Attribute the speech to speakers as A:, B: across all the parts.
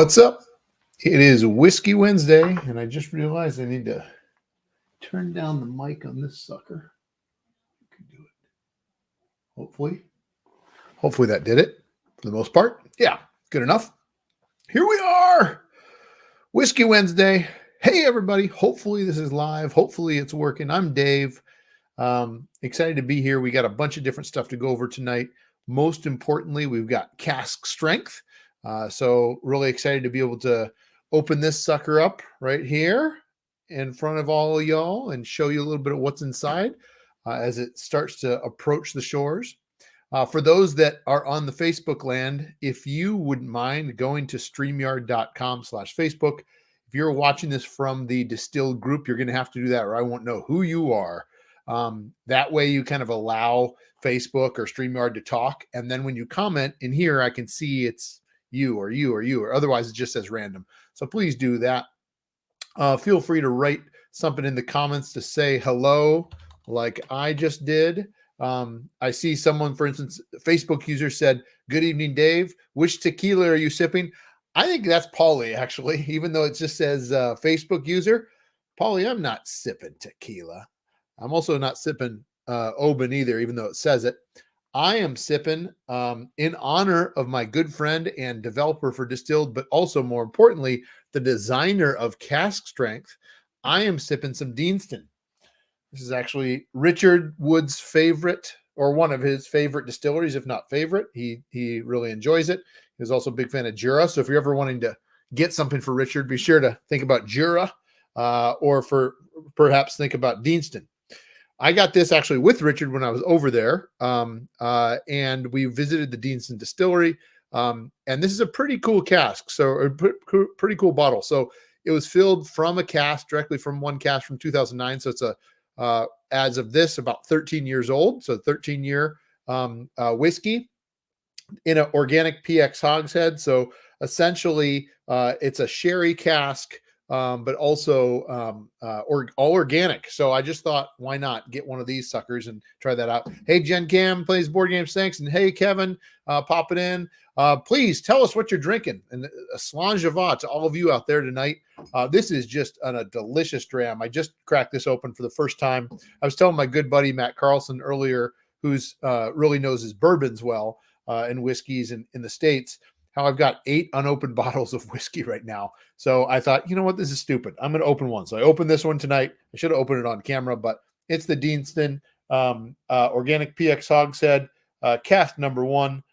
A: What's up? It is Whiskey Wednesday, and I just realized I need to turn down the mic on this sucker. I can do it. Hopefully that did it for the most part. Yeah, good enough. Here we are. Whiskey Wednesday. Hey, everybody. Hopefully this is live. Hopefully it's working. I'm Dave. Excited to be here. We got a bunch of different stuff to go over tonight. Most importantly, we've got cask strength. So really excited to be able to open this sucker up right here in front of all of y'all and show you a little bit of what's inside as it starts to approach the shores. For those that are on the Facebook land, if you wouldn't mind going to streamyard.com/Facebook. If you're watching this from the Distilled group, you're going to have to do that or I won't know who you are. That way you kind of allow Facebook or StreamYard to talk. And then when you comment in here, I can see it's you, or otherwise it just says random. So please do that. Feel free to write something in the comments to say hello, like I just did. I see someone, for instance, a Facebook user said, "Good evening, Dave. Which tequila are you sipping?" I think that's Paulie, actually, even though it just says Facebook user. Paulie, I'm not sipping tequila. I'm also not sipping Oban either, even though it says it. I am sipping in honor of my good friend and developer for Distilled, but also more importantly, the designer of Cask Strength. I am sipping some Deanston. This is actually Richard Wood's favorite, or one of his favorite distilleries, if not favorite. He really enjoys it. He's also a big fan of Jura. So if you're ever wanting to get something for Richard, be sure to think about Jura or for perhaps think about Deanston. I got this actually with Richard when I was over there, and we visited the Deanston distillery, and this is a pretty cool cask, so a pretty cool bottle. So it was filled from a cask, directly from one cask from 2009, so it's a as of this, about 13 years old, so 13-year whiskey in an organic PX hogshead. So essentially, it's a sherry cask, but also all organic. So I just thought, why not get one of these suckers and try that out? Hey, Jen Cam plays board games. Thanks. And hey, Kevin, pop it in. Please tell us what you're drinking. And a slanjava to all of you out there tonight. This is just a delicious dram. I just cracked this open for the first time. I was telling my good buddy Matt Carlson earlier, who's really knows his bourbons well and whiskeys in the States, how I've got 8 unopened bottles of whiskey right now. So I thought, you know what, this is stupid. I'm going to open one. So I opened this one tonight. I should have opened it on camera, but it's the Deanston Organic PX Hogshead, cask number 1.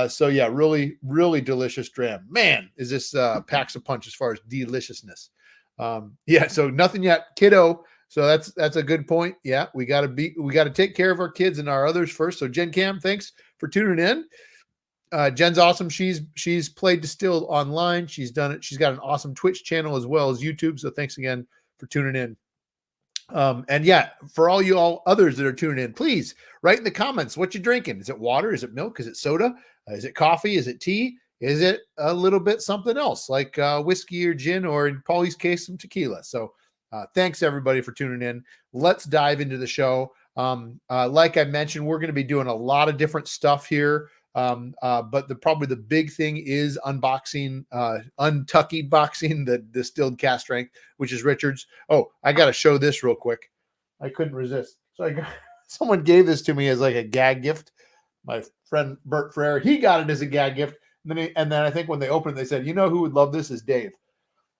A: So yeah, really, really delicious dram. Man, is this packs a punch as far as deliciousness. Yeah, so nothing yet, kiddo. So that's a good point. Yeah, we got to take care of our kids and our others first. So Jen Cam, thanks for tuning in. Jen's awesome. She's played Distilled online. She's done it. She's got an awesome Twitch channel as well as YouTube. So thanks again for tuning in. And yeah, for all you all others that are tuning in, please write in the comments what you're drinking. Is it water? Is it milk? Is it soda? Is it coffee? Is it tea? Is it a little bit something else like whiskey or gin, or in Paulie's case, some tequila? So thanks everybody for tuning in. Let's dive into the show. Like I mentioned, we're going to be doing a lot of different stuff here. But probably the big thing is untucky boxing the Distilled Cask Strength, which is Richard's. Oh, I got to show this real quick. I couldn't resist. So someone gave this to me as like a gag gift. My friend Bert Frere, he got it as a gag gift. And then I think when they opened it, they said, you know who would love this is Dave.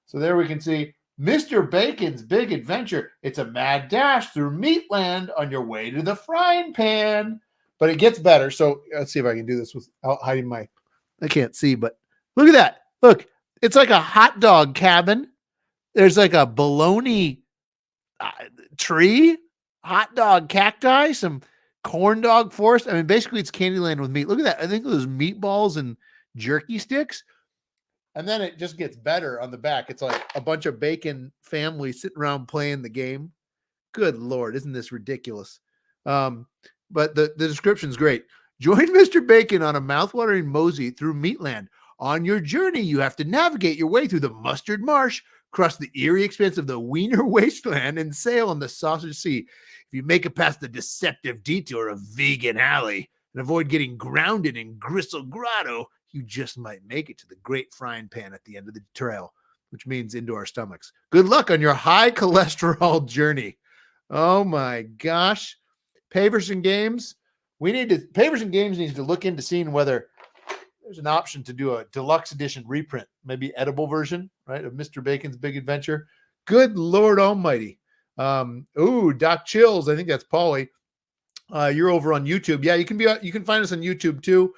A: So there we can see Mr. Bacon's Big Adventure. It's a mad dash through Meatland on your way to the frying pan. But it gets better. So let's see if I can do this without hiding my, I can't see, but look at that. Look, it's like a hot dog cabin. There's like a bologna tree, hot dog cacti, some corn dog forest. I mean, basically it's Candyland with meat. Look at that. I think those meatballs and jerky sticks. And then it just gets better on the back. It's like a bunch of bacon families sitting around playing the game. Good Lord. Isn't this ridiculous? But the description is great. Join Mr. Bacon on a mouthwatering mosey through Meatland. On your journey, you have to navigate your way through the mustard marsh, cross the eerie expanse of the Wiener wasteland, and sail on the Sausage Sea. If you make it past the deceptive detour of Vegan Alley and avoid getting grounded in Gristle Grotto, you just might make it to the great frying pan at the end of the trail, which means into our stomachs. Good luck on your high cholesterol journey. Oh my gosh. Paverson Games. Paverson Games needs to look into seeing whether there's an option to do a deluxe edition reprint, maybe edible version, right, of Mr. Bacon's Big Adventure. Good Lord Almighty. Doc Chills. I think that's Paulie. You're over on YouTube. Yeah, you can find us on YouTube too.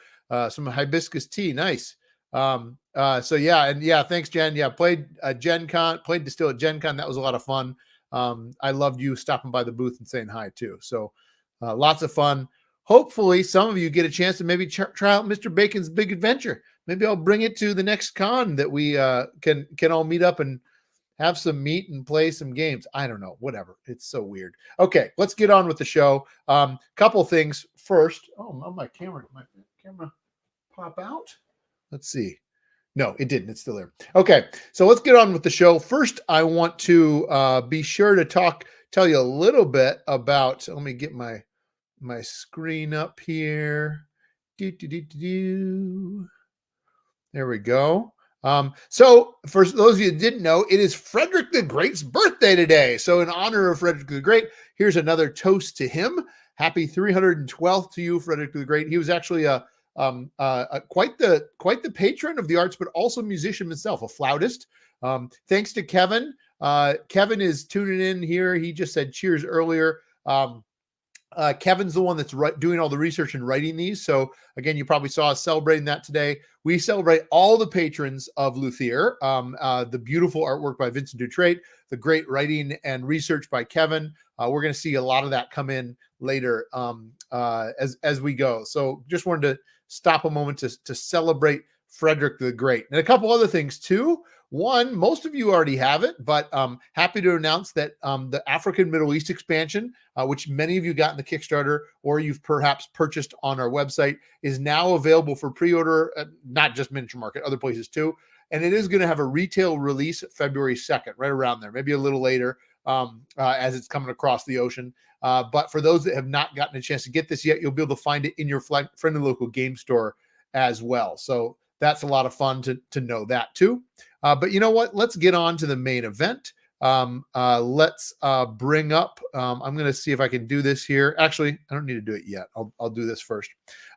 A: Some hibiscus tea. Nice. Thanks, Jen. Yeah, played Gen Con, played Distill at Gen Con. That was a lot of fun. I loved you stopping by the booth and saying hi too. So lots of fun. Hopefully some of you get a chance to maybe try out Mr. Bacon's Big Adventure. Maybe I'll bring it to the next con that we can all meet up and have some meat and play some games. I don't know, whatever. It's so weird. Okay, let's get on with the show. Couple things first. Oh, my camera pop out? Let's see. No, it didn't. It's still there. Okay, so let's get on with the show. First, I want to be sure to tell you a little bit about, let me get my screen up here. There we go. So for those of you that didn't know, it is Frederick the Great's birthday today. So in honor of Frederick the Great, here's another toast to him. Happy 312th to you, Frederick the Great. He was actually quite the patron of the arts, but also musician himself, a flautist. Thanks to Kevin. Kevin is tuning in here. He just said cheers earlier. Kevin's the one that's doing all the research and writing these. So again, you probably saw us celebrating that today. We celebrate all the patrons of Luthier, the beautiful artwork by Vincent Dutrait, the great writing and research by Kevin. We're going to see a lot of that come in later as we go. So just wanted to stop a moment to celebrate Frederick the Great. And a couple other things too. One, most of you already have it, but happy to announce that the African Middle East expansion, which many of you got in the Kickstarter or you've perhaps purchased on our website, is now available for pre-order, not just Miniature Market, other places too. And it is going to have a retail release February 2nd, right around there, maybe a little later as it's coming across the ocean. But for those that have not gotten a chance to get this yet, you'll be able to find it in your friendly local game store as well. So that's a lot of fun to know that too. But you know what? Let's get on to the main event. Let's bring up, I'm going to see if I can do this here. Actually, I don't need to do it yet. I'll do this first.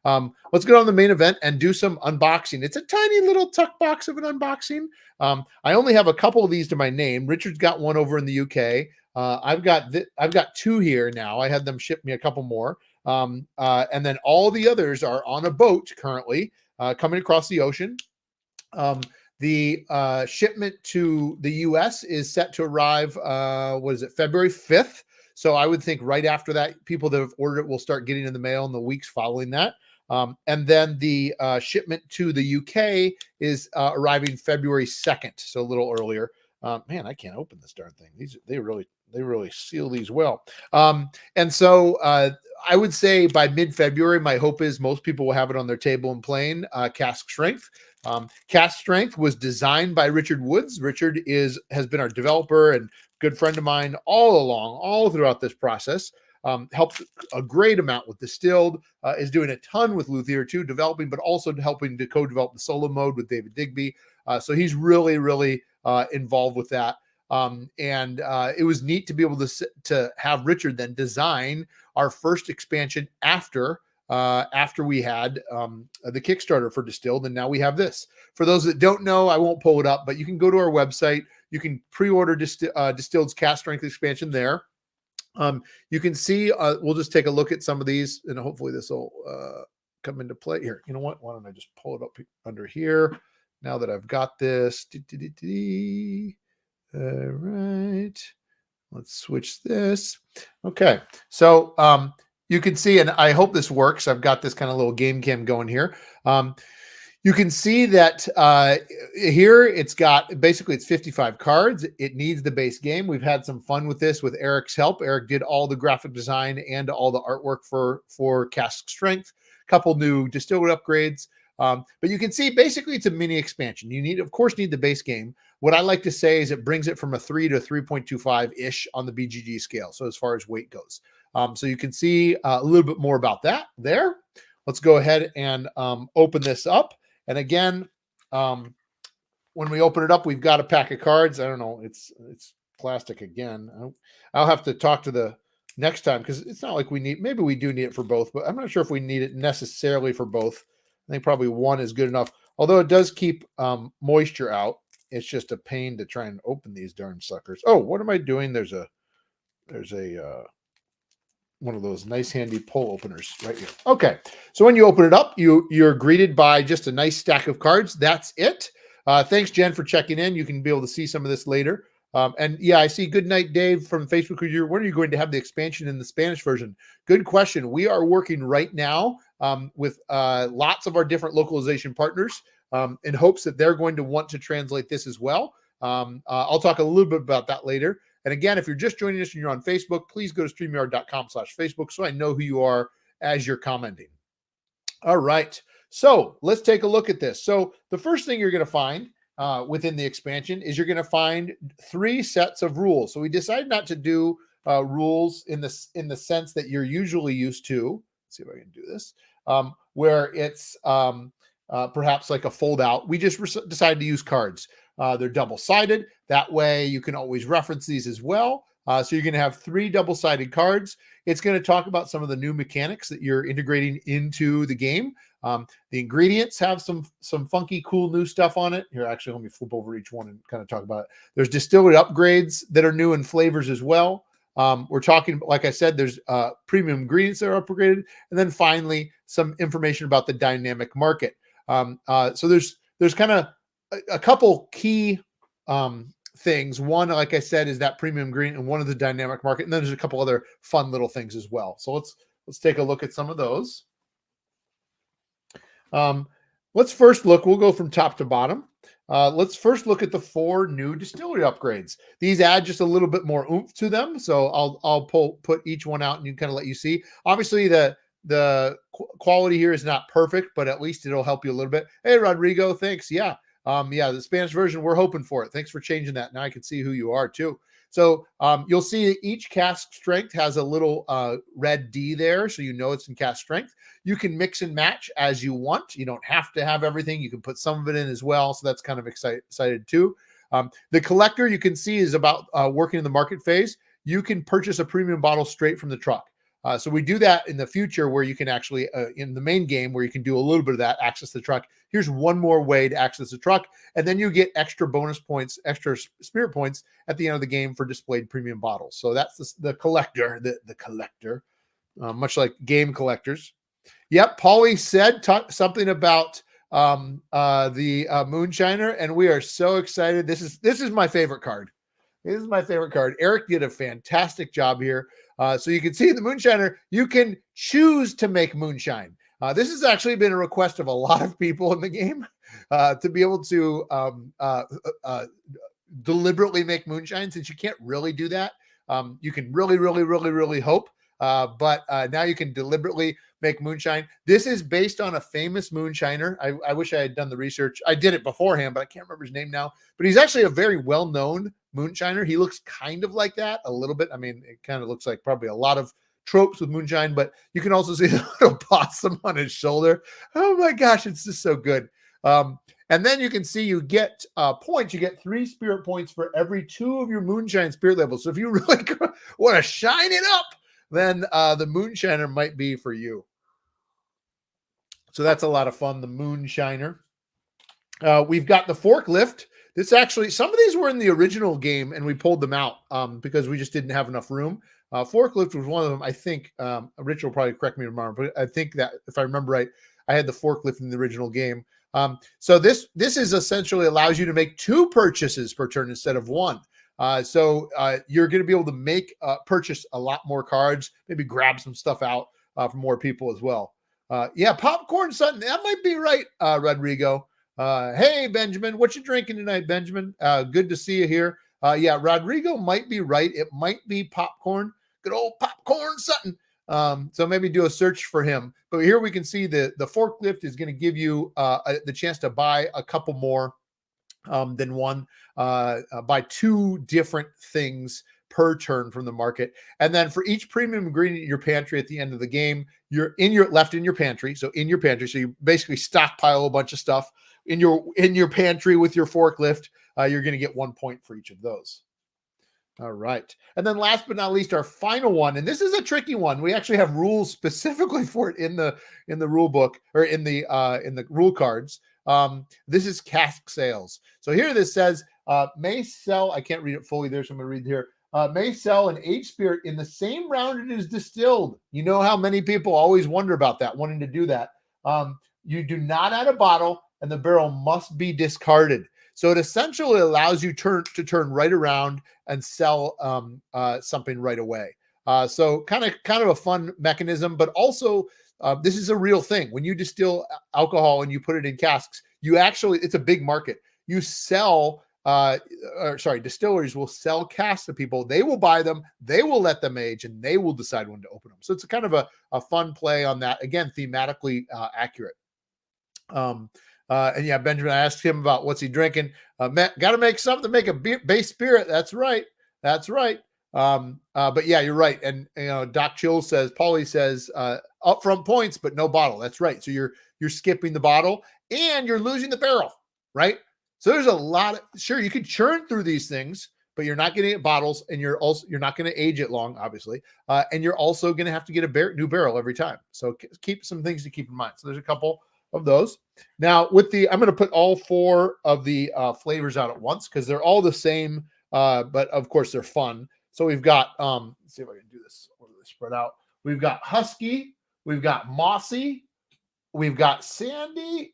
A: Let's get on the main event and do some unboxing. It's a tiny little tuck box of an unboxing. I only have a couple of these to my name. Richard's got one over in the UK. I've got two here now. I had them ship me a couple more. And then all the others are on a boat currently coming across the ocean. The shipment to the U.S. is set to arrive, February 5th? So I would think right after that, people that have ordered it will start getting in the mail in the weeks following that. And then the shipment to the UK is arriving February 2nd, so a little earlier. Man, I can't open this darn thing. They really seal these well. And so I would say by mid-February, my hope is most people will have it on their table and playing. Cask Strength. Cask Strength was designed by Richard Woods. Richard has been our developer and good friend of mine all throughout this process. Helped a great amount with Distilled, is doing a ton with Luthier too, developing, but also helping to co-develop the solo mode with David Digby. So he's really, really involved with that. And it was neat to be able to have Richard then design our first expansion after we had the Kickstarter for Distilled, and now we have this. For those that don't know, I won't pull it up, but you can go to our website. You can pre-order Distilled's Cask Strength expansion there. You can see, we'll just take a look at some of these, and hopefully this will come into play here. You know what? Why don't I just pull it up under here now that I've got this. All right. Let's switch this. Okay. So you can see, and I hope this works. I've got this kind of little game cam going here. You can see that here it's got, basically it's 55 cards. It needs the base game. We've had some fun with this with Eric's help. Eric did all the graphic design and all the artwork for Cask Strength, a couple new distillery upgrades. But you can see basically it's a mini expansion. You of course need the base game. What I like to say is it brings it from a 3 to 3.25-ish on the BGG scale. So as far as weight goes. So you can see a little bit more about that there. Let's go ahead and open this up. And again, when we open it up, we've got a pack of cards. I don't know. It's plastic again. I'll have to talk to the next time because it's not like we need, maybe we do need it for both, but I'm not sure if we need it necessarily for both. I think probably one is good enough. Although it does keep moisture out. It's just a pain to try and open these darn suckers. Oh, what am I doing? There's a one of those nice handy pull openers right here. Okay, so when you open it up, you're greeted by just a nice stack of cards. That's it. Thanks, Jen, for checking in. You can be able to see some of this later. And yeah, I see Good Night Dave from Facebook. When are you going to have the expansion in the Spanish version? Good question. We are working right now with lots of our different localization partners in hopes that they're going to want to translate this as well. I'll talk a little bit about that later. And again, if you're just joining us and you're on Facebook, please go to StreamYard.com/Facebook so I know who you are as you're commenting. All right. So let's take a look at this. So the first thing you're going to find within the expansion is you're going to find 3 sets of rules. So we decided not to do rules in the sense that you're usually used to. Let's see if I can do this, where it's perhaps like a fold out. We just decided to use cards. They're double-sided. That way you can always reference these as well. So you're going to have 3 double-sided cards. It's going to talk about some of the new mechanics that you're integrating into the game. The ingredients have some funky, cool new stuff on it. Here, actually, let me flip over each one and kind of talk about it. There's distillery upgrades that are new in flavors as well. We're talking, like I said, there's premium ingredients that are upgraded. And then finally, some information about the dynamic market. So there's kind of a couple key things. One, like I said, is that premium ingredient, and one of the dynamic market. And then there's a couple other fun little things as well. So let's take a look at some of those. Let's first look. We'll go from top to bottom. Let's first look at the 4 new distillery upgrades. These add just a little bit more oomph to them. So I'll put each one out and you kind of let you see. Obviously, the quality here is not perfect, but at least it'll help you a little bit. Hey, Rodrigo, thanks. Yeah. The Spanish version, we're hoping for it. Thanks for changing that. Now I can see who you are too. So you'll see each cask strength has a little red D there, so you know it's in cask strength. You can mix and match as you want. You don't have to have everything. You can put some of it in as well, so that's kind of excited too. The collector, you can see, is about working in the market phase. You can purchase a premium bottle straight from the truck. So we do that in the future where you can actually, in the main game, where you can do a little bit of that, access the truck. Here's one more way to access the truck. And then you get extra bonus points, extra spirit points at the end of the game for displayed premium bottles. So that's the collector, the collector, much like game collectors. Yep, Paulie said something about the Moonshiner, and we are so excited. This is my favorite card. This is my favorite card. Eric did a fantastic job here. So you can see the Moonshiner, you can choose to make moonshine. This has actually been a request of a lot of people in the game to be able to deliberately make moonshine, since you can't really do that. You can really hope, but now you can deliberately make moonshine. This is based on a famous moonshiner. I wish I had done the research. I did it beforehand, but I can't remember his name now. But he's actually a very well-known moonshiner. He looks kind of like that a little bit. I mean, it kind of looks like probably a lot of tropes with moonshine, but you can also see a little possum on his shoulder. Oh my gosh, it's just so good. And then you can see you get points. You get 3 spirit points for every 2 of your moonshine spirit levels. So if you really want to shine it up, then the moonshiner might be for you. So that's a lot of fun, the moonshiner. We've got the forklift. This actually, some of these were in the original game and we pulled them out because we just didn't have enough room. Forklift was one of them. I think Rich will probably correct me tomorrow, but I think that if I remember right, I had the forklift in the original game. So this is essentially allows you to make 2 purchases per turn instead of 1. So you're going to be able to purchase a lot more cards, maybe grab some stuff out for more people as well. Yeah, popcorn Sutton. That might be right, Rodrigo. Hey, Benjamin, what you drinking tonight, Benjamin? Good to see you here. Yeah, Rodrigo might be right. It might be popcorn. Good old popcorn Sutton. So maybe do a search for him. But here we can see the forklift is going to give you the chance to buy a couple more than one. Buy 2 different things per turn from the market. And then for each premium ingredient in your pantry at the end of the game, you're left in your pantry. So in your pantry, so you basically stockpile a bunch of stuff in your pantry with your forklift. You're going to get 1 point for each of those. All right. And then last but not least, our final one, and this is a tricky one. We actually have rules specifically for it in the rule book, or in the rule cards. This is cask sales. So here this says, may sell, I can't read it fully there, so I'm going to read here. May sell an aged spirit in the same round it is distilled. You know how many people always wonder about that, wanting to do that. You do not add a bottle, and the barrel must be discarded. So it essentially allows you to turn right around and sell something right away. So kind of a fun mechanism, but also this is a real thing. When you distill alcohol and you put it in casks, it's a big market. You sell, distilleries will sell casks to people. They will buy them, they will let them age, and they will decide when to open them. So it's a kind of a fun play on that. Again, thematically accurate. And yeah, Benjamin, I asked him about what's he drinking. Got to make something to make a base spirit. That's right. But yeah, you're right. And Doc Chill says, Paulie says, upfront points, but no bottle. That's right. So you're skipping the bottle and you're losing the barrel, right? So there's a lot of, sure, you could churn through these things, but you're not getting it bottles, and you're not going to age it long, obviously. And you're also going to have to get a new barrel every time. So keep some things to keep in mind. So there's a couple of those. Now I'm going to put all 4 of the flavors out at once because they're all the same, but of course they're fun. So we've got, let's see if I can do this spread out. We've got husky, we've got mossy, we've got sandy,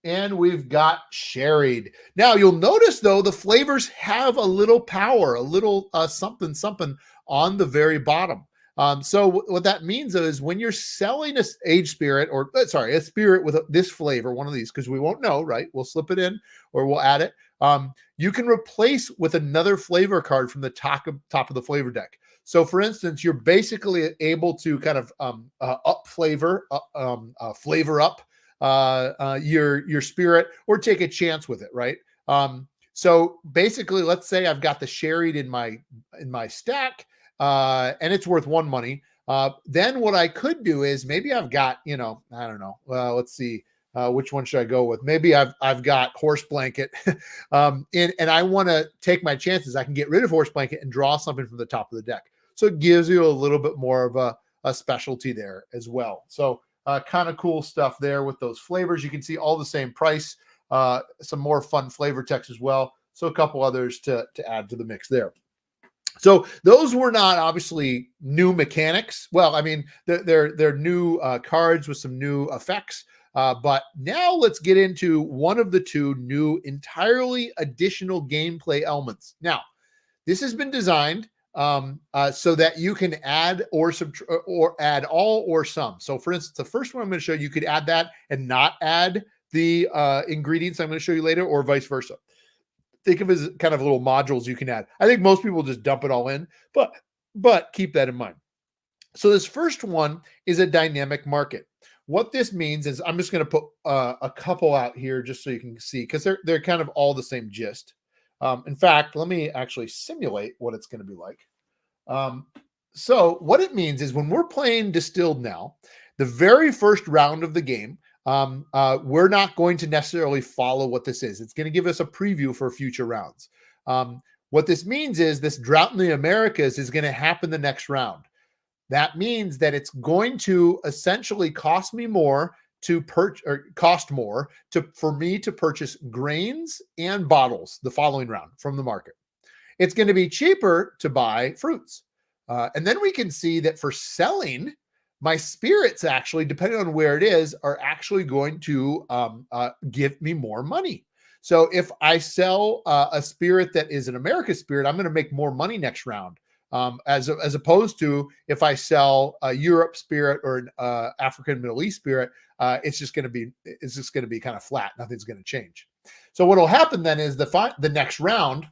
A: and we've got sherried. Now you'll notice though, the flavors have a little power, a little something on the very bottom. So what that means is when you're selling a aged spirit, a spirit with this flavor, one of these, because we won't know, right? We'll slip it in or we'll add it. You can replace with another flavor card from the top of the flavor deck. So for instance, you're basically able to kind of flavor up your spirit, or take a chance with it, right? So basically, let's say I've got the sherried in my stack, and it's worth 1 money. Then what I could do is maybe I've got, I don't know. Let's see. Which one should I go with? Maybe I've got horse blanket, and I want to take my chances. I can get rid of horse blanket and draw something from the top of the deck. So it gives you a little bit more of a specialty there as well. So kind of cool stuff there with those flavors. You can see all the same price, some more fun flavor text as well. So a couple others to add to the mix there. So those were not obviously new mechanics. Well, I mean, they're new cards with some new effects. But now let's get into one of the 2 new entirely additional gameplay elements. Now, this has been designed so that you can add or add all or some. So for instance, the first one I'm going to show you could add that and not add the ingredients I'm going to show you later, or vice versa. Think of it as kind of little modules you can add. I think most people just dump it all in, but keep that in mind. So this first one is a dynamic market. What this means is I'm just going to put a couple out here just so you can see, because they're kind of all the same gist. In fact, let me actually simulate what it's going to be like. So what it means is when we're playing Distilled now, the very first round of the game, we're not going to necessarily follow what this is. It's going to give us a preview for future rounds. What this means is this drought in the Americas is going to happen the next round. That means that it's going to essentially cost me more for me to purchase grains and bottles the following round from the market. It's going to be cheaper to buy fruits. And then we can see that for selling, my spirits actually, depending on where it is, are actually going to give me more money. So if I sell a spirit that is an America spirit, I'm going to make more money next round. As opposed to if I sell a Europe spirit or an African Middle East spirit, it's just going to be kind of flat. Nothing's going to change. So what will happen then is the next round.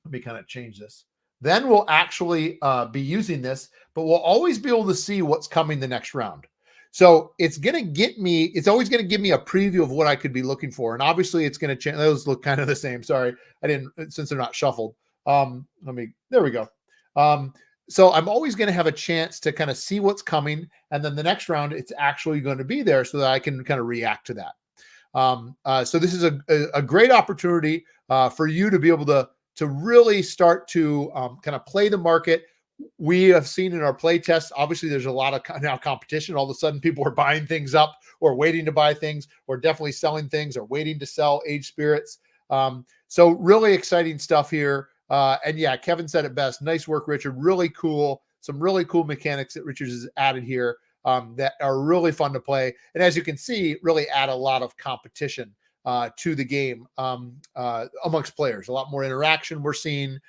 A: Let me kind of change this. Then we'll actually be using this, but we'll always be able to see what's coming the next round. So it's going to get me. It's always going to give me a preview of what I could be looking for, and obviously it's going to change. Those look kind of the same. Sorry, I didn't, since they're not shuffled. There we go. So I'm always going to have a chance to kind of see what's coming. And then the next round, it's actually going to be there so that I can kind of react to that. So this is a great opportunity for you to be able to really start to kind of play the market. We have seen in our play tests, obviously there's a lot of now competition. All of a sudden people are buying things up or waiting to buy things or definitely selling things or waiting to sell aged spirits. So really exciting stuff here. And yeah, Kevin said it best. Nice work, Richard. Really cool. Some really cool mechanics that Richard has added here that are really fun to play. And as you can see, really add a lot of competition to the game amongst players. A lot more interaction we're seeing.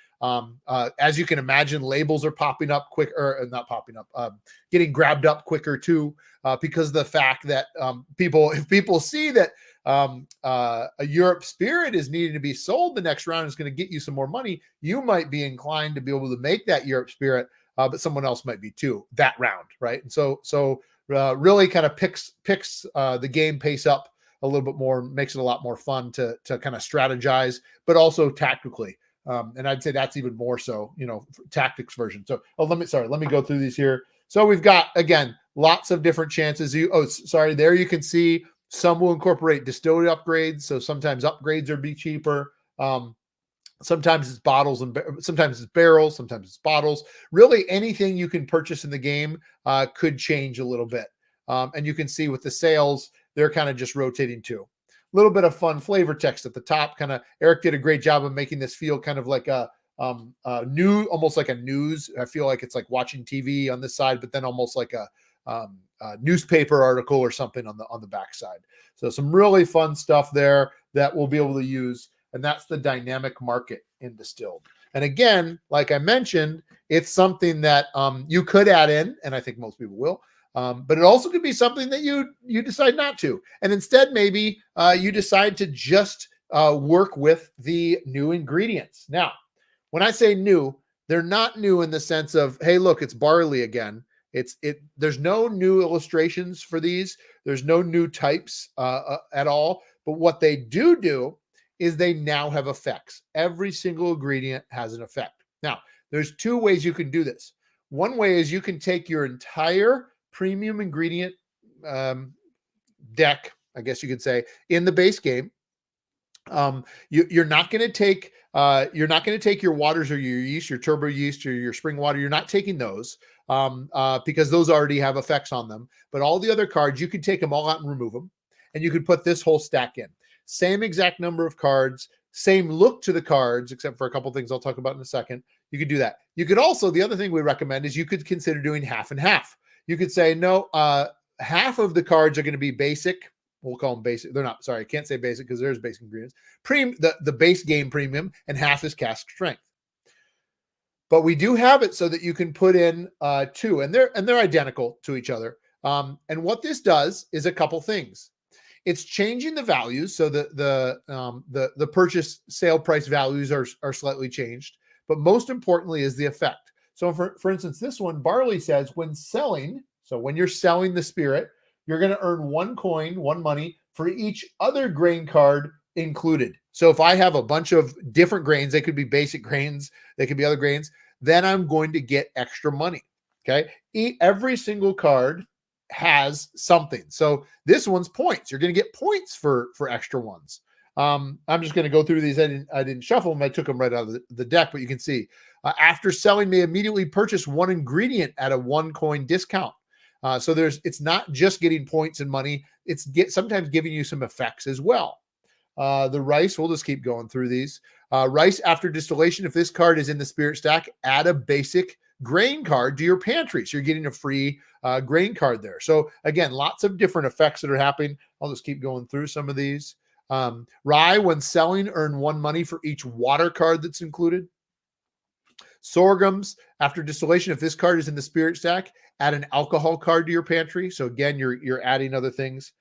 A: As you can imagine, labels are popping up quick, or not popping up, getting grabbed up quicker too, because of the fact that if people see that a Europe Spirit is needing to be sold the next round, is going to get you some more money, you might be inclined to be able to make that Europe Spirit, but someone else might be too that round, right? And so really kind of picks the game pace up a little bit more, makes it a lot more fun to kind of strategize, but also tactically. And I'd say that's even more so, tactics version. So, let me go through these here. So we've got, again, lots of different chances. There you can see some will incorporate distillery upgrades. So sometimes upgrades are be cheaper. Sometimes it's bottles and sometimes it's barrels, sometimes it's bottles. Really anything you can purchase in the game could change a little bit. And you can see with the sales, they're kind of just rotating too. A little bit of fun flavor text at the top. Kind of Eric did a great job of making this feel kind of like a almost like a news. I feel like it's like watching TV on this side, but then almost like a newspaper article or something on the back side. So some really fun stuff there that we'll be able to use. And that's the dynamic market in Distilled. And again, like I mentioned, it's something that you could add in, and I think most people will. But it also could be something that you decide not to. And instead, maybe you decide to just work with the new ingredients. Now, when I say new, they're not new in the sense of, hey, look, it's barley again. There's no new illustrations for these. There's no new types at all. But what they do is they now have effects. Every single ingredient has an effect. Now, there's two ways you can do this. One way is you can take your entire premium ingredient deck, I guess you could say, in the base game. You're not going to take your waters or your yeast, your turbo yeast or your spring water. You're not taking those because those already have effects on them. But all the other cards, you could take them all out and remove them, and you could put this whole stack in. Same exact number of cards, same look to the cards, except for a couple things I'll talk about in a second. You could do that. You could also, the other thing we recommend is you could consider doing half and half. You could say, no, half of the cards are going to be basic. We'll call them basic. They're not, sorry, I can't say basic because there's basic ingredients. The base game premium, and half is cask strength. But we do have it so that you can put in two, and they're identical to each other. And what this does is a couple things. It's changing the values, so the purchase sale price values are slightly changed. But most importantly is the effect. So for instance, this one, barley says when selling, so when you're selling the spirit, you're going to earn 1 coin, 1 money for each other grain card included. So if I have a bunch of different grains, they could be basic grains, they could be other grains, then I'm going to get extra money. Okay. Every single card has something. So this one's points. You're going to get points for extra ones. I'm just going to go through these. I didn't shuffle them. I took them right out of the deck, but you can see after selling, may immediately purchase 1 ingredient at a 1 coin discount. So it's not just getting points and money. It's sometimes giving you some effects as well. The rice, we'll just keep going through these. Rice after distillation, if this card is in the spirit stack, add a basic grain card to your pantry. So you're getting a free grain card there. So again, lots of different effects that are happening. I'll just keep going through some of these. Rye, when selling, earn 1 money for each water card that's included. Sorghums, after distillation, if this card is in the spirit stack, add an alcohol card to your pantry. So again, you're adding other things.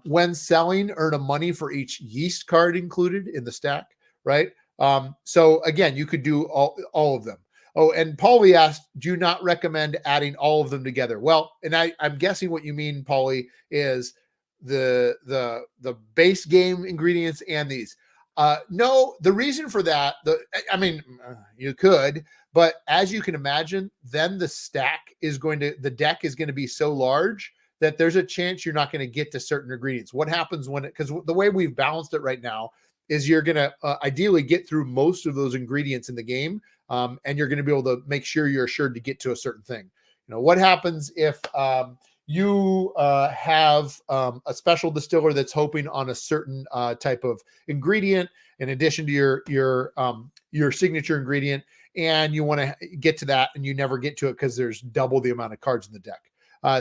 A: When selling, earn a money for each yeast card included in the stack, right? So again, you could do all of them. Oh, and Paulie asked, do you not recommend adding all of them together? Well, and I'm guessing what you mean, Paulie, is the base game ingredients and these. No, the reason for that, you could, But as you can imagine, then the deck is going to be so large that there's a chance you're not going to get to certain ingredients. What happens because the way we've balanced it right now is you're going to ideally get through most of those ingredients in the game, and you're going to be able to make sure you're assured to get to a certain thing. What happens if you have a special distiller that's hoping on a certain type of ingredient in addition to your signature ingredient, and you want to get to that and you never get to it because there's double the amount of cards in the deck.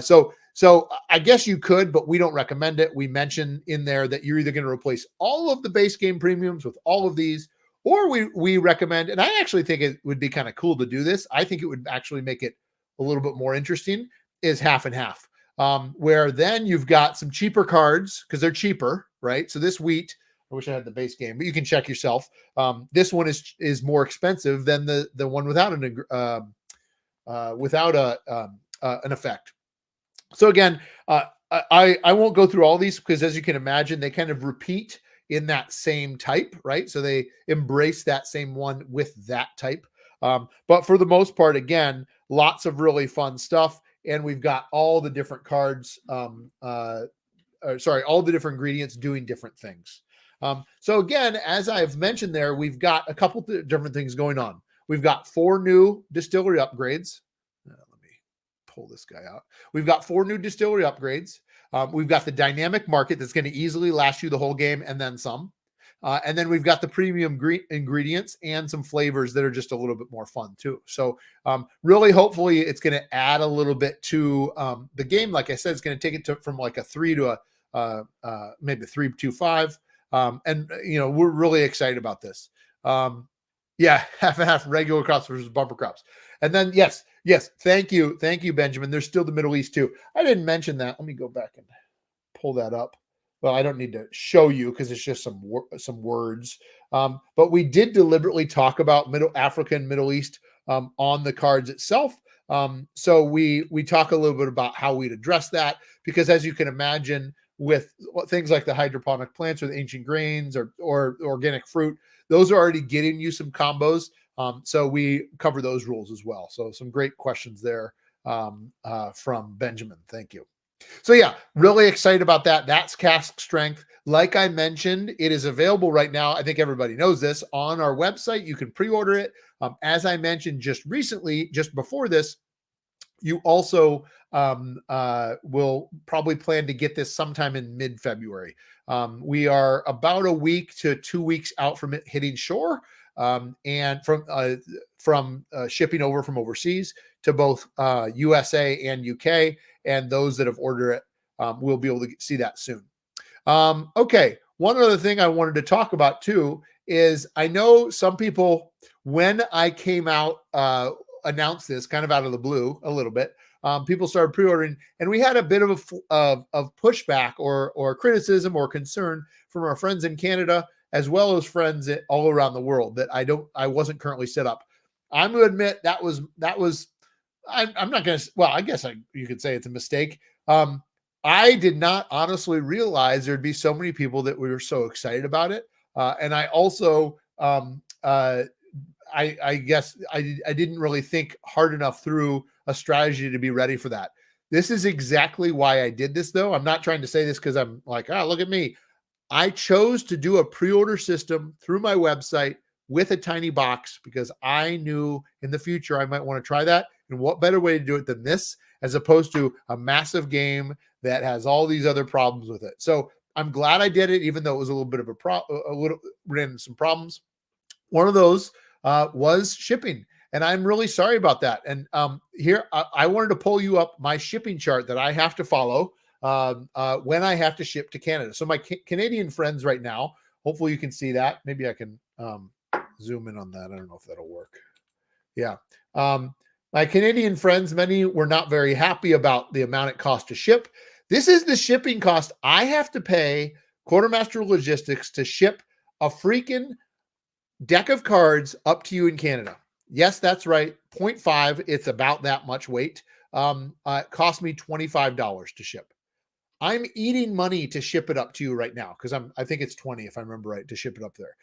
A: So I guess you could, but we don't recommend it. We mention in there that you're either going to replace all of the base game premiums with all of these, or we recommend, and I actually think it would be kind of cool to do this. I think it would actually make it a little bit more interesting, is half and half, where then you've got some cheaper cards because they're cheaper, right? So this wheat, I wish I had the base game, but you can check yourself. This one is more expensive than the one without an effect. So again, I won't go through all these because, as you can imagine, they kind of repeat in that same type, right? So they embrace that same one with that type. But for the most part, again, lots of really fun stuff. And we've got all the different cards, all the different ingredients doing different things. So again, as I've mentioned there, we've got a couple different things going on. We've got 4 new distillery upgrades. Let me pull this guy out. We've got 4 new distillery upgrades. We've got the dynamic market that's going to easily last you the whole game and then some. And then we've got the premium ingredients and some flavors that are just a little bit more fun too. So really, hopefully it's going to add a little bit to the game. Like I said, it's going to take it from like a 3 to maybe 3.25. And we're really excited about this. Half and half regular crops versus bumper crops. And then yes, thank you, Benjamin. There's still the Middle East too. I didn't mention that. Let me go back and pull that up. Well, I don't need to show you because it's just some words. But we did deliberately talk about Africa and Middle East on the cards itself. So we talk a little bit about how we'd address that, because as you can imagine, with things like the hydroponic plants or the ancient grains or organic fruit, those are already getting you some combos. So we cover those rules as well. So some great questions there from Benjamin. Thank you. So yeah, really excited about that. That's Cask Strength. Like I mentioned, it is available right now. I think everybody knows this on our website. You can pre-order it. As I mentioned just recently, just before this, you also will probably plan to get this sometime in mid-February. We are about a week to 2 weeks out from it hitting shore, and from shipping over from overseas to both USA and UK. And those that have ordered it will be able to see that soon. Okay, one other thing I wanted to talk about too is I know some people, when I came out, announced this kind of out of the blue a little bit, people started pre-ordering, and we had a bit of pushback or criticism or concern from our friends in Canada, as well as friends all around the world, that I wasn't currently set up. I'm going to admit that was I'm not going to, well, I guess you could say it's a mistake. I did not honestly realize there'd be so many people that were so excited about it. And I also, I guess I didn't really think hard enough through a strategy to be ready for that. This is exactly why I did this, though. I'm not trying to say this because I'm like, look at me. I chose to do a pre-order system through my website with a tiny box because I knew in the future I might want to try that. And what better way to do it than this, as opposed to a massive game that has all these other problems with it. So I'm glad I did it, even though it was a little bit of ran into some problems. One of those was shipping, and I'm really sorry about that. And here I wanted to pull you up my shipping chart that I have to follow when I have to ship to Canada. So my Canadian friends right now, hopefully you can see that. Maybe I can zoom in on that. I don't know if that'll work. Yeah. My Canadian friends, many were not very happy about the amount it cost to ship. This is the shipping cost I have to pay Quartermaster Logistics to ship a freaking deck of cards up to you in Canada. Yes, that's right. 0.5. It's about that much weight. It cost me $25 to ship. I'm eating money to ship it up to you right now because I think it's 20 if I remember right to ship it up there.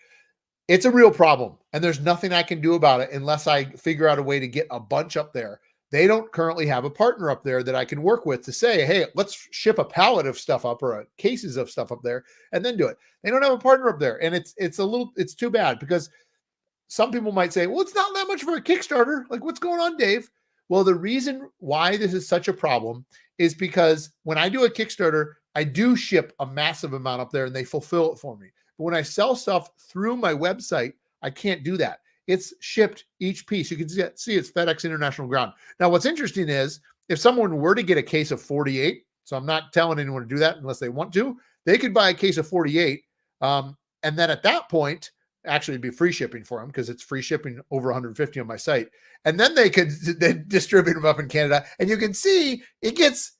A: It's a real problem, and there's nothing I can do about it unless I figure out a way to get a bunch up there. They don't currently have a partner up there that I can work with to say, hey, let's ship a pallet of stuff up or cases of stuff up there and then do it. They don't have a partner up there. And it's too bad because some people might say, well, it's not that much for a Kickstarter. Like, what's going on, Dave? Well, the reason why this is such a problem is because when I do a Kickstarter, I do ship a massive amount up there and they fulfill it for me. But when I sell stuff through my website, I can't do that. It's shipped each piece. You can see it's FedEx International Ground. Now, what's interesting is if someone were to get a case of 48, so I'm not telling anyone to do that unless they want to, they could buy a case of 48. And then at that point, actually it'd be free shipping for them because it's free shipping over 150 on my site. And then they could then distribute them up in Canada. And you can see it's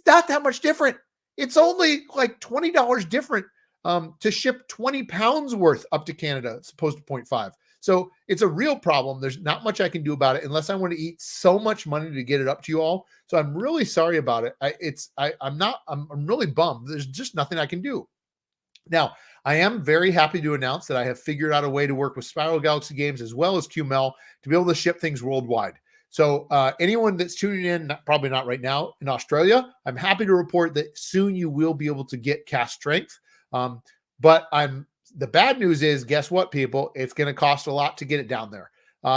A: not that much different. It's only like $20 different to ship 20 pounds worth up to Canada as opposed to 0.5. So it's a real problem. There's not much I can do about it unless I want to eat so much money to get it up to you all. So I'm really sorry about it. I'm really bummed. There's just nothing I can do. Now, I am very happy to announce that I have figured out a way to work with Spiral Galaxy Games as well as QML to be able to ship things worldwide. So anyone that's tuning in, probably not right now in Australia, I'm happy to report that soon you will be able to get Cask Strength. But the bad news is, guess what, people? It's going to cost a lot to get it down there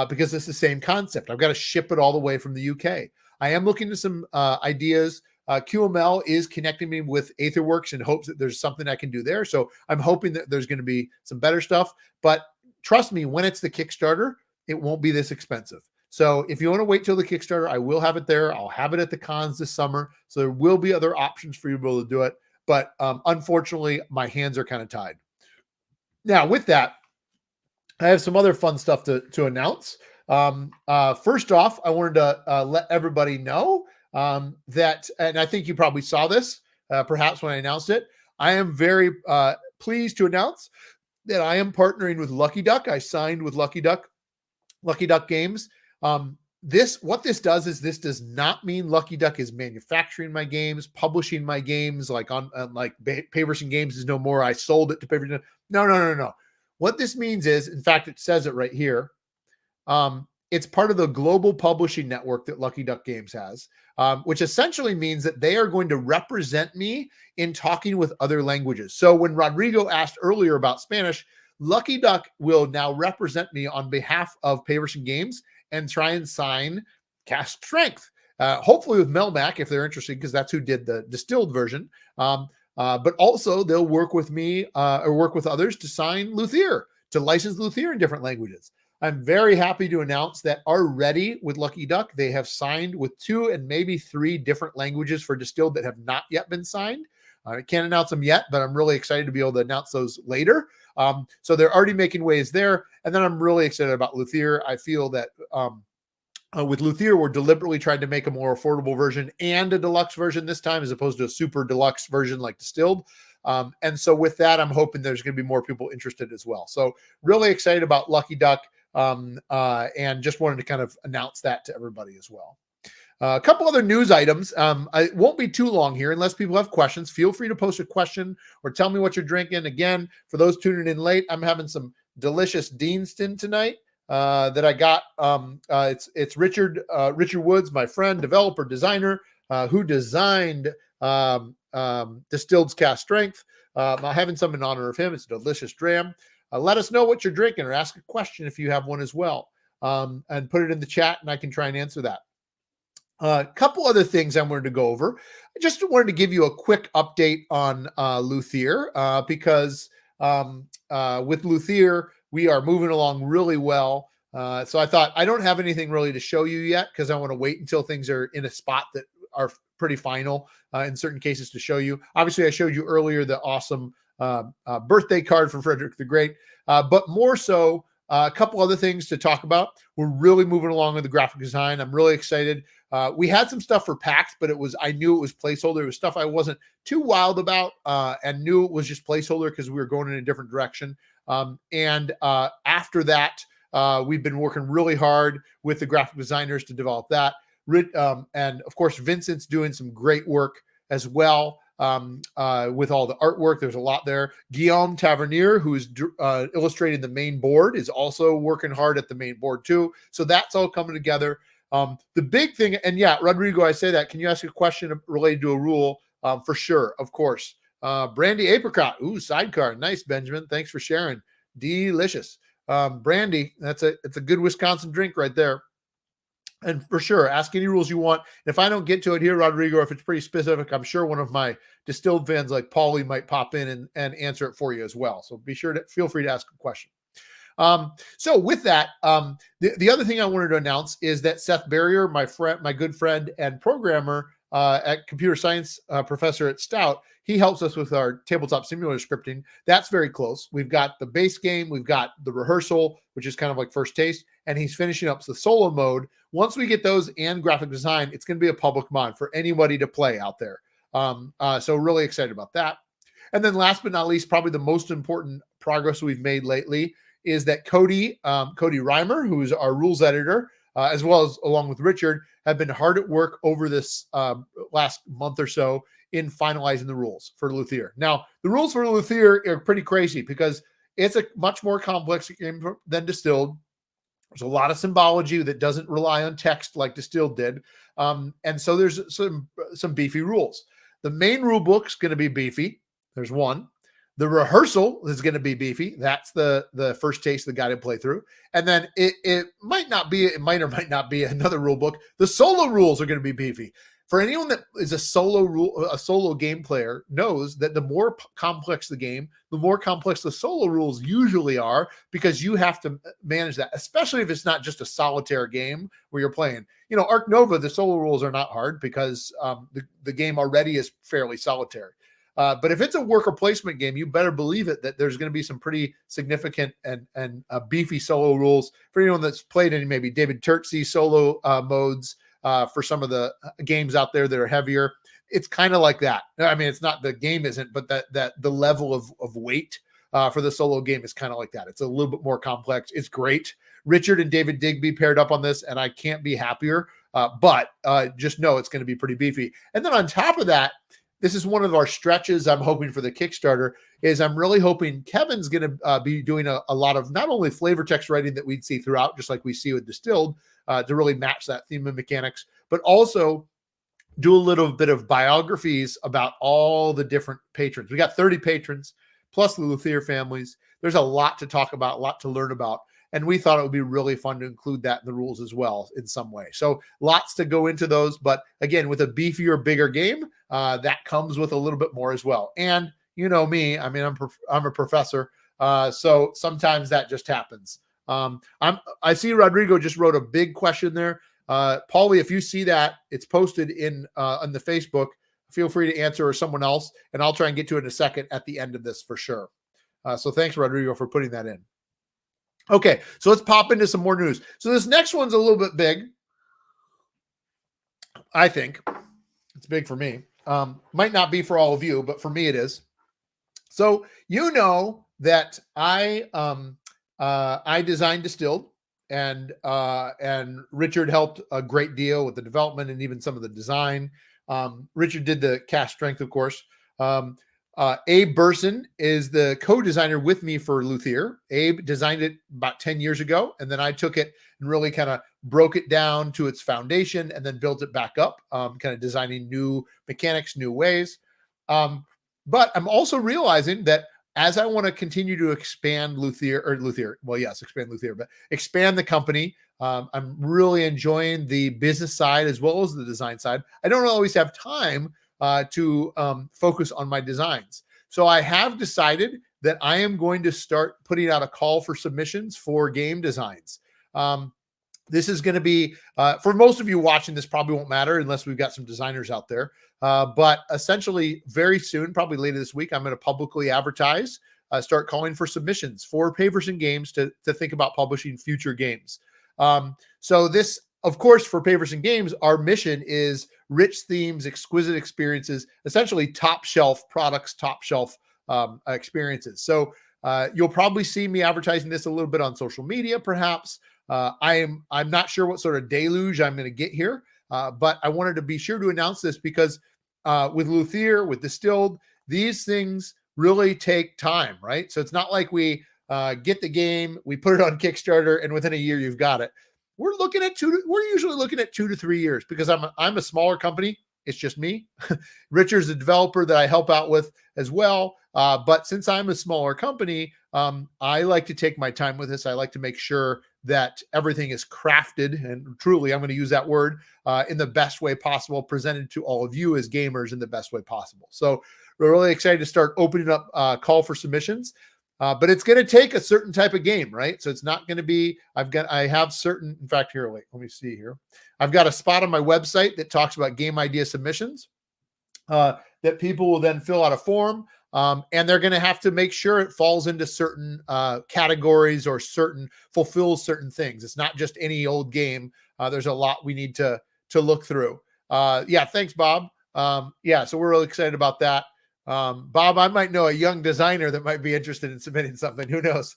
A: because it's the same concept. I've got to ship it all the way from the UK. I am looking to some ideas. QML is connecting me with Aetherworks in hopes that there's something I can do there. So I'm hoping that there's going to be some better stuff. But trust me, when it's the Kickstarter, it won't be this expensive. So if you want to wait till the Kickstarter, I will have it there. I'll have it at the cons this summer. So there will be other options for you to be able to do it. But unfortunately, my hands are kind of tied. Now, with that, I have some other fun stuff to announce. First off, I wanted to let everybody know that, and I think you probably saw this, perhaps when I announced it, I am very pleased to announce that I am partnering with Lucky Duck. I signed with Lucky Duck Games. What this does is this does not mean Lucky Duck is manufacturing my games, publishing my games, like like Paverson Games is no more. I sold it to Paverson. No. What this means is, in fact, it says it right here. It's part of the global publishing network that Lucky Duck Games has, which essentially means that they are going to represent me in talking with other languages. So when Rodrigo asked earlier about Spanish, Lucky Duck will now represent me on behalf of Paverson Games and try and sign Cask Strength, hopefully with Melmac if they're interested, because that's who did the distilled version. But also they'll work with me or work with others to sign Luthier, to license Luthier in different languages. I'm very happy to announce that already with Lucky Duck, they have signed with 2 and maybe 3 different languages for distilled that have not yet been signed. I can't announce them yet, but I'm really excited to be able to announce those later. So they're already making waves there. And then I'm really excited about Luthier. I feel that with Luthier, we're deliberately trying to make a more affordable version and a deluxe version this time, as opposed to a super deluxe version like distilled. And so with that, I'm hoping there's going to be more people interested as well. So really excited about Lucky Duck. And just wanted to kind of announce that to everybody as well. A couple other news items. I won't be too long here unless people have questions. Feel free to post a question or tell me what you're drinking. Again, for those tuning in late, I'm having some delicious Deanston tonight that I got. It's Richard Woods, my friend, developer, designer, who designed Distilled Cask Strength. I'm having some in honor of him. It's a delicious dram. Let us know what you're drinking or ask a question if you have one as well, and put it in the chat and I can try and answer that. A couple other things I wanted to go over. I just wanted to give you a quick update on Luthier because with Luthier, we are moving along really well. So I thought I don't have anything really to show you yet because I want to wait until things are in a spot that are pretty final in certain cases to show you. Obviously, I showed you earlier the awesome birthday card from Frederick the Great, but more so a couple other things to talk about. We're really moving along with the graphic design. I'm really excited. We had some stuff for PAX, but I knew it was placeholder. It was stuff I wasn't too wild about and knew it was just placeholder because we were going in a different direction. And after that, we've been working really hard with the graphic designers to develop that. And of course, Vincent's doing some great work as well. with all the artwork. There's a lot there. Guillaume Tavernier, who's illustrating the main board, is also working hard at the main board too. So that's all coming together. The big thing, and yeah, Rodrigo, I say that. Can you ask a question related to a rule? For sure, of course. Brandy Apricot. Ooh, sidecar. Nice, Benjamin. Thanks for sharing. Delicious. Brandy, it's a good Wisconsin drink right there. And for sure, ask any rules you want. If I don't get to it here, Rodrigo, if it's pretty specific, I'm sure one of my distilled fans like Paulie might pop in and answer it for you as well. So be sure to feel free to ask a question. So with that, the other thing I wanted to announce is that Seth Barrier, my good friend and programmer at computer science professor at Stout, he helps us with our tabletop simulator scripting. That's very close. We've got the base game, we've got the rehearsal, which is kind of like first taste, and he's finishing up the solo mode. Once we get those and graphic design, it's going to be a public mod for anybody to play out there. So really excited about that. And then last but not least, probably the most important progress we've made lately is that Cody Reimer, who's our rules editor, as well as along with Richard, have been hard at work over this last month or so in finalizing the rules for Luthier. Now, the rules for Luthier are pretty crazy because it's a much more complex game than Distilled. There's a lot of symbology that doesn't rely on text like Distilled did. And so there's some beefy rules. The main rule book's going to be beefy. There's one. The rehearsal is going to be beefy. That's the first taste of the guided playthrough. And then it might or might not be another rule book. The solo rules are going to be beefy. For anyone that is a solo game player knows that the more complex the game, the more complex the solo rules usually are, because you have to manage that, especially if it's not just a solitaire game where you're playing. Arc Nova, the solo rules are not hard because the game already is fairly solitary. But if it's a worker placement game, you better believe it that there's going to be some pretty significant and beefy solo rules. For anyone that's played any maybe David Turtsey solo modes for some of the games out there that are heavier, it's kind of like that. I mean, it's not, the game isn't, but that the level of weight for the solo game is kind of like that. It's a little bit more complex. It's great. Richard and David Digby paired up on this, and I can't be happier. But just know it's going to be pretty beefy. And then on top of that, this is one of our stretches I'm hoping for the Kickstarter, is I'm really hoping Kevin's going to be doing a lot of not only flavor text writing that we'd see throughout, just like we see with Distilled, to really match that theme and mechanics, but also do a little bit of biographies about all the different patrons. We got 30 patrons, plus the Luthier families. There's a lot to talk about, a lot to learn about. And we thought it would be really fun to include that in the rules as well in some way. So lots to go into those. But again, with a beefier, bigger game, that comes with a little bit more as well. And you know me, I mean, I'm a professor. So sometimes that just happens. I see Rodrigo just wrote a big question there. Paulie, if you see that, it's posted on the Facebook. Feel free to answer, or someone else, and I'll try and get to it in a second at the end of this for sure. So thanks, Rodrigo, for putting that in. Okay, so let's pop into some more news. So this next one's a little bit big. I think it's big for me. Might not be for all of you, but for me it is. So you know that I designed Distilled, and Richard helped a great deal with the development and even some of the design. Richard did the Cask Strength, of course. Abe Burson is the co-designer with me for Luthier. Abe designed it about 10 years ago, and then I took it and really kind of broke it down to its foundation and then built it back up, kind of designing new mechanics, new ways. But I'm also realizing that as I want to continue to expand expand Luthier, but expand the company, I'm really enjoying the business side as well as the design side. I don't always have time to focus on my designs. So I have decided that I am going to start putting out a call for submissions for game designs. This is going to be, for most of you watching, this probably won't matter unless we've got some designers out there. But essentially very soon, probably later this week, I'm going to publicly advertise, start calling for submissions for Paverson Games to think about publishing future games. So this, of course, for Paverson Games, our mission is rich themes, exquisite experiences, essentially top shelf products, top shelf experiences. So you'll probably see me advertising this a little bit on social media, perhaps. I'm not sure what sort of deluge I'm going to get here, but I wanted to be sure to announce this because with Luthier, with Distilled, these things really take time, right? So it's not like we get the game, we put it on Kickstarter, and within a year you've got it. We're usually looking at 2 to 3 years because I'm a smaller company. It's just me. Richard's a developer that I help out with as well. But since I'm a smaller company, I like to take my time with this. I like to make sure that everything is crafted, and truly, I'm going to use that word, in the best way possible, presented to all of you as gamers in the best way possible. So we're really excited to start opening up call for submissions. But it's going to take a certain type of game, right? So it's not going to be, I have certain, in fact, here, wait, let me see here. I've got a spot on my website that talks about game idea submissions that people will then fill out a form. And they're going to have to make sure it falls into certain categories or fulfills certain things. It's not just any old game. There's a lot we need to look through. Yeah, thanks, Bob. Yeah, so we're really excited about that. Bob, I might know a young designer that might be interested in submitting something. Who knows?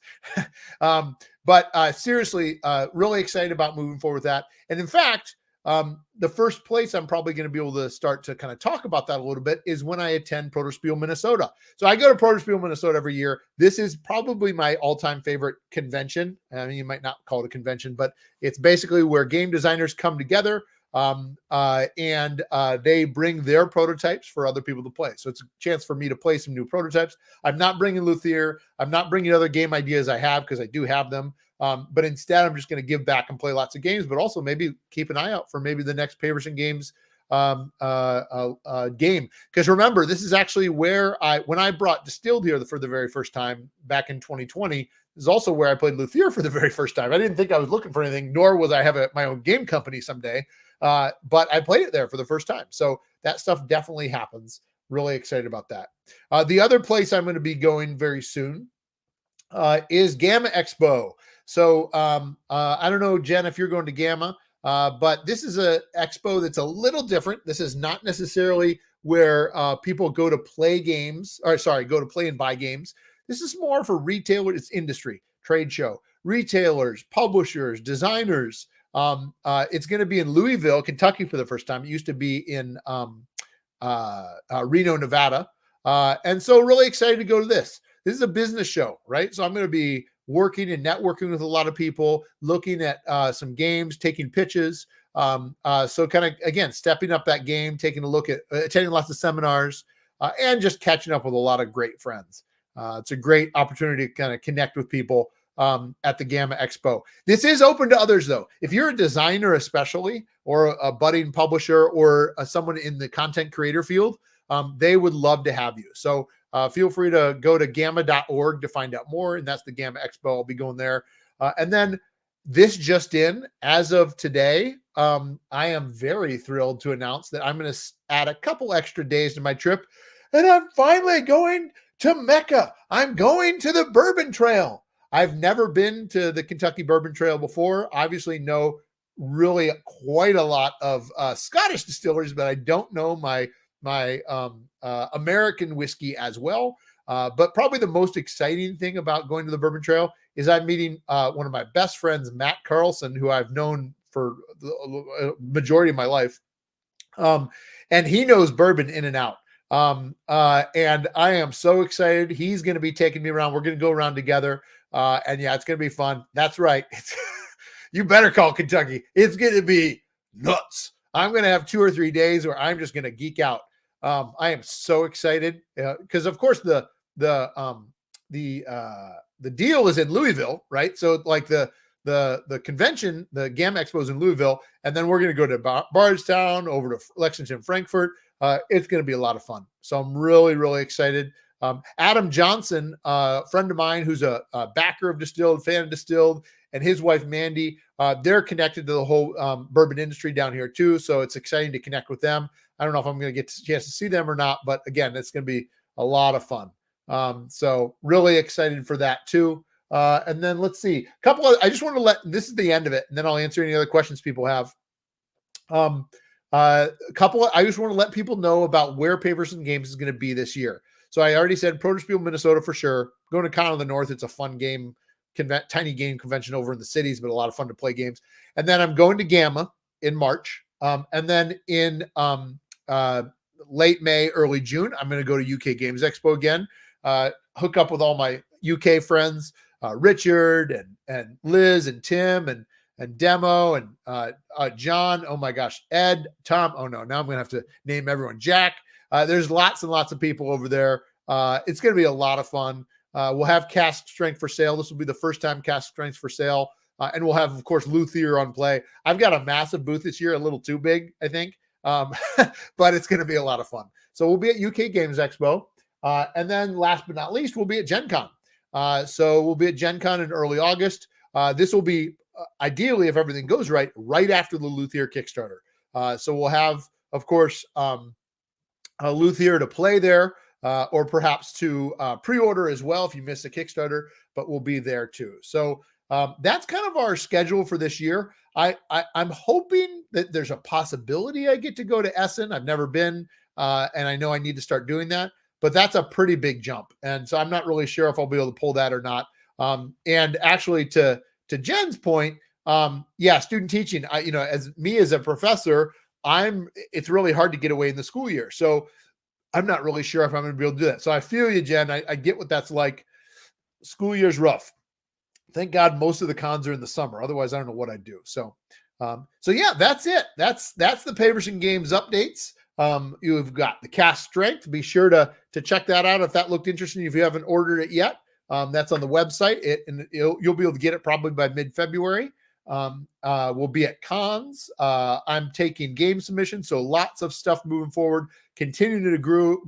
A: But seriously, really excited about moving forward with that. And in fact, the first place I'm probably going to be able to start to kind of talk about that a little bit is when I attend Protospiel, Minnesota. So I go to Protospiel, Minnesota every year. This is probably my all-time favorite convention. I mean, you might not call it a convention, but it's basically where game designers come together and they bring their prototypes for other people to play. So it's a chance for me to play some new prototypes. I'm not bringing Luthier. I'm not bringing other game ideas I have because I do have them. But instead, I'm just going to give back and play lots of games, but also maybe keep an eye out for maybe the next Paverson Games game. Because remember, this is actually where when I brought Distilled here for the very first time back in 2020, this is also where I played Luthier for the very first time. I didn't think I was looking for anything, nor was I have my own game company someday. But I played it there for the first time. So that stuff definitely happens. Really excited about that. The other place I'm going to be going very soon is Gamma Expo. So I don't know, Jen, if you're going to Gamma, but this is a expo that's a little different. This is not necessarily where people go to play games, or sorry, go to play and buy games. This is more for retailers, it's industry, trade show, retailers, publishers, designers. It's going to be in Louisville, Kentucky for the first time. It used to be in Reno, Nevada. And so really excited to go to this. This is a business show, right? So I'm going to be working and networking with a lot of people, looking at some games, taking pitches. So kind of, again, stepping up that game, taking a look at attending lots of seminars, and just catching up with a lot of great friends. It's a great opportunity to kind of connect with people at the Gamma Expo. This is open to others, though. If you're a designer especially, or a budding publisher, or someone in the content creator field, they would love to have you. So feel free to go to gamma.org to find out more, and that's the Gamma Expo. I'll be going there. And then this just in, as of today, I am very thrilled to announce that I'm going to add a couple extra days to my trip, and I'm finally going to Mecca. I'm going to the Bourbon Trail. I've never been to the Kentucky Bourbon Trail before. Obviously know really quite a lot of Scottish distilleries, but I don't know my American whiskey as well. But probably the most exciting thing about going to the Bourbon Trail is I'm meeting one of my best friends, Matt Carlson, who I've known for the majority of my life. And he knows bourbon in and out. And I am so excited. He's going to be taking me around. We're going to go around together. And yeah, it's going to be fun. That's right. You better call Kentucky. It's going to be nuts. I'm going to have 2 or 3 days where I'm just going to geek out. I am so excited because, of course, the deal is in Louisville, right? So like the convention, the Gamma Expo is in Louisville, and then we're going to go to Bardstown, over to Lexington, Frankfurt. It's going to be a lot of fun. So I'm really, really excited. Adam Johnson, a friend of mine who's a backer of Distilled, fan of Distilled, and his wife, Mandy, they're connected to the whole bourbon industry down here too. So it's exciting to connect with them. I don't know if I'm going to get a chance to see them or not, but again, it's going to be a lot of fun. So really excited for that too. And then let's see, I just want to this is the end of it, and then I'll answer any other questions people have. I just want to let people know about where Paverson Games is going to be this year. So I already said Protospiel, Minnesota for sure. Going to Con of the North. It's a fun game, tiny game convention over in the cities, but a lot of fun to play games. And then I'm going to Gamma in March. And then in late May, early June, I'm going to go to UK Games Expo again, hook up with all my UK friends, Richard and Liz and Tim and Demo and John. Oh my gosh, Ed, Tom. Oh no, now I'm going to have to name everyone. Jack. There's lots and lots of people over there. It's going to be a lot of fun. We'll have Cask Strength for sale. This will be the first time Cask Strength for sale. And we'll have, of course, Luthier on play. I've got a massive booth this year, a little too big, I think. But it's going to be a lot of fun. So we'll be at UK Games Expo. And then last but not least, we'll be at Gen Con. So we'll be at Gen Con in early August. This will be, ideally, if everything goes right after the Luthier Kickstarter. So we'll have, of course, a Luthier to play there, or perhaps to pre-order as well if you miss a Kickstarter, but we'll be there too. So that's kind of our schedule for this year. I'm hoping that there's a possibility I get to go to Essen. I've never been, and I know I need to start doing that, but that's a pretty big jump. And so I'm not really sure if I'll be able to pull that or not. And actually to Jen's point, student teaching, as me as a professor, it's really hard to get away in the school year. So I'm not really sure if I'm going to be able to do that. So I feel you, Jen. I get what that's like. School year's rough. Thank God most of the cons are in the summer. Otherwise, I don't know what I'd do. So yeah, that's it. That's the Paverson Games updates. You've got the Cask Strength. Be sure to check that out if that looked interesting. If you haven't ordered it yet, that's on the website. You'll be able to get it probably by mid-February. We'll be at cons. I'm taking game submissions, so lots of stuff moving forward. Continuing to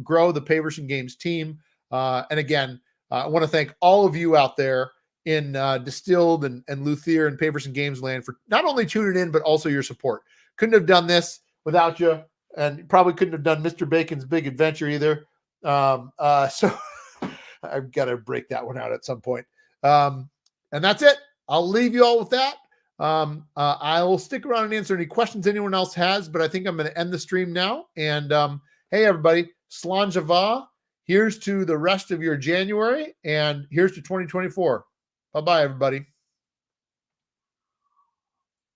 A: grow the Paverson Games team. And again, I want to thank all of you out there in Distilled and Luthier and Paverson Games land for not only tuning in, but also your support. Couldn't have done this without you, and probably couldn't have done Mr. Bacon's Big Adventure either. So I've got to break that one out at some point. And that's it. I'll leave you all with that. I will stick around and answer any questions anyone else has, but I think I'm going to end the stream now. And hey, everybody, Slanjava. Here's to the rest of your January, and here's to 2024. Bye-bye, everybody.